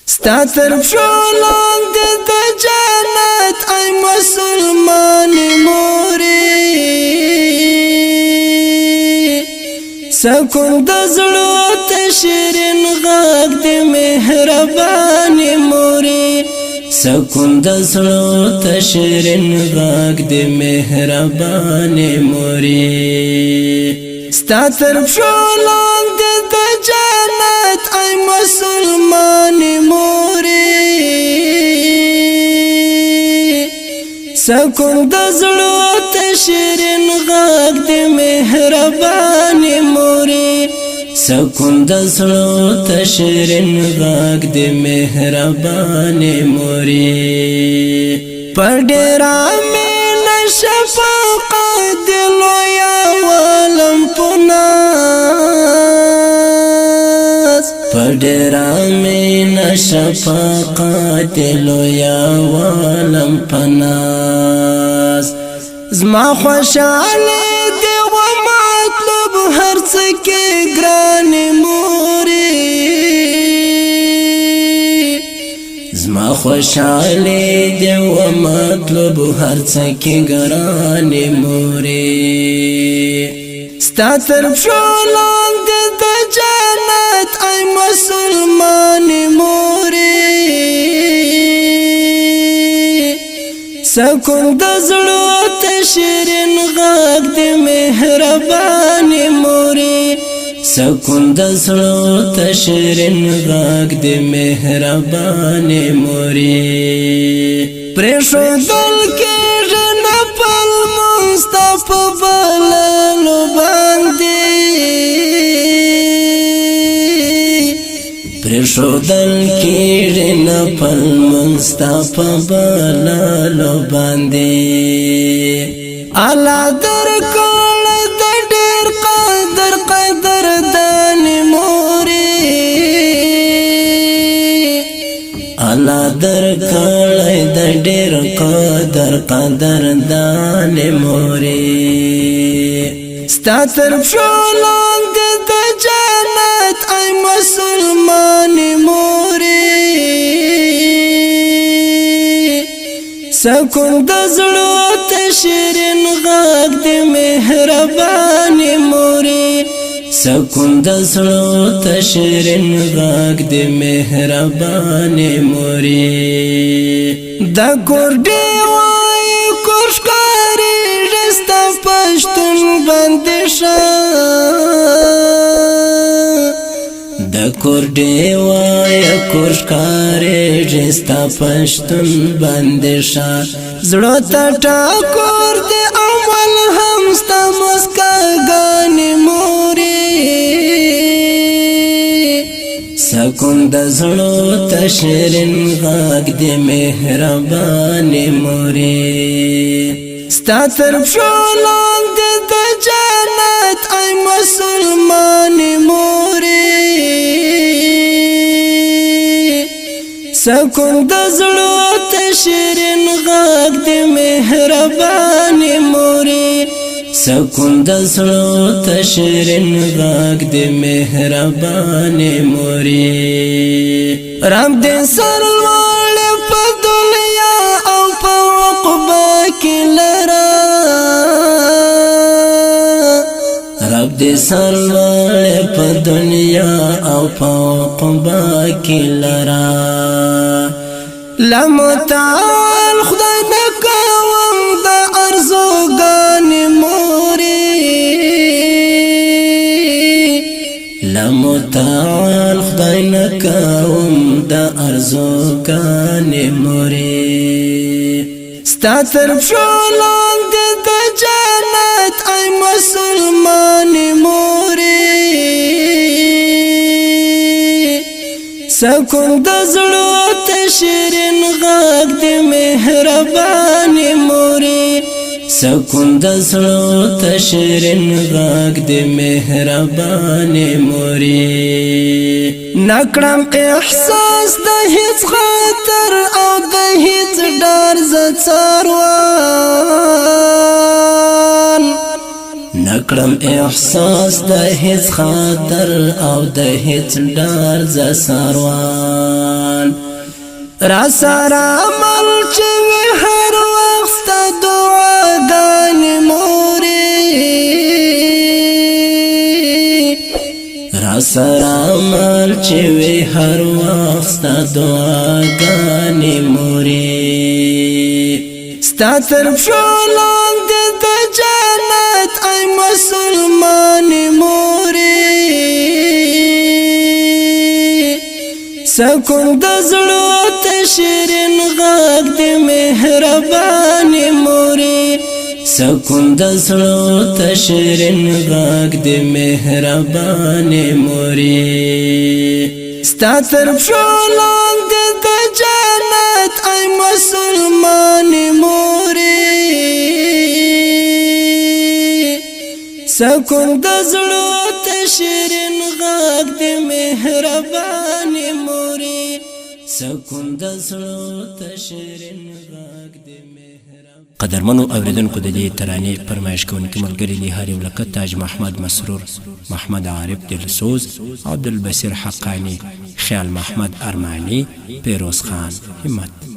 ستا تر پښو لاندې د جنت ای مسلمانې مورې سکون د زړه ته شیرین غږ د مهربانې مورې سکون د زړه ته شیرین غږ د مهربانې مورې ستا تر پښو لاندې د جنت ای مسلمانې مورې سکون د زړه ته شیرین غږ د مهربانې مورې سکون د زړه ته شیرین غږ د مهربانې مورې په ډېره مینه شفقت د لویولم په ناز په ډېره مینه شفقت د لویولم په ناز زما خوشحالي دې و مطلب هر څه کې ګرانې مورې زما خوشحالي دې و مطلب هر څه کې ګرانې مورې ستا تر پښو لاندې د جنت ای مسلمانې مورې سکون د زړه ته شیرین غږ د مهربانې مورې سکون د زړه ته شیرین غږ د مهربانې مورې پرېښودل کېږي نه پل مونځ ستا په بللو باندې پرېښودل کېږي نه پل مونځ ستا په بللو باندې الله درکړی د ډېر قدردانې مورې الله درکړی د ډېر قدردانې مورې ستا تر پښو لاندې د جنت ای مسلمانې مورې سکون د زړه ته شیرین غږ د مهربانې مورې سکون د زړه ته شیرین غږ د مهربانې مورې د کور ډیوې کور ښکارېږي ستا پښتون باندې ښه د کور ډیوې کور ښکارېږي ستا پښتون باندې ښه زړه ته ټکور د عمل هم ستا مسکاګانې مورې سکون د زړه ته شیرین غږ د مهربانې مورې ستا تر پښو لاندې د جنت ای مسلمانې مورې سکون د زړه ته شیرین غږ د مهربانې مورې سکون د زړه ته شیرین غږ د مهربانې مورې رب دې سرلوړ په دنیا او په عقبه کې لره رب دې سرلوړ په دنیا او په عقبه کې لره لمتعال خدای نه کوم د ارزوګانې مورې لمتعال خدای نه کوم د ارزوګانې مورې ستا تر پښو لاندې د جنت ای مسلمانې مورې سکون د زړه ته شیرین غږ د مهربانې مورې سکون د زړه ته شیرین غږ د مهربانې مورې نکړم احساس د هیڅ خطر او د هیڅ ډار زه څاروان نکړم احساس د هیڅ خطر او د هیڅ ډار ز سروان را سره عمل چې وي هر وخت ستا دعاګانې مورې را سره عمل چې وي هر وخت ستا دعاګانې مورې ستا تر پښو لاندې د جنت ای مسلمانې مورې سکون د زړه ته شیرین غږ د مهربانې مورې سکون د زړه ته شیرین غږ د مهربانې مورې ستا تر پښو لاندې د جنت ای مسلمانې مورې سکون د زړه ته شیرین غږ د مهربانې مورې سکون د زړه ته شیرین غږ د مهربانې قدرمنو اوریدونکو د دې ترانې فرمایش کوونکي ملګري دي هر یو لکه تاج محمد مسرور محمد عارف دلسوز عبدالبصیر حقانی خیال محمد ارمانی پیروز خان همت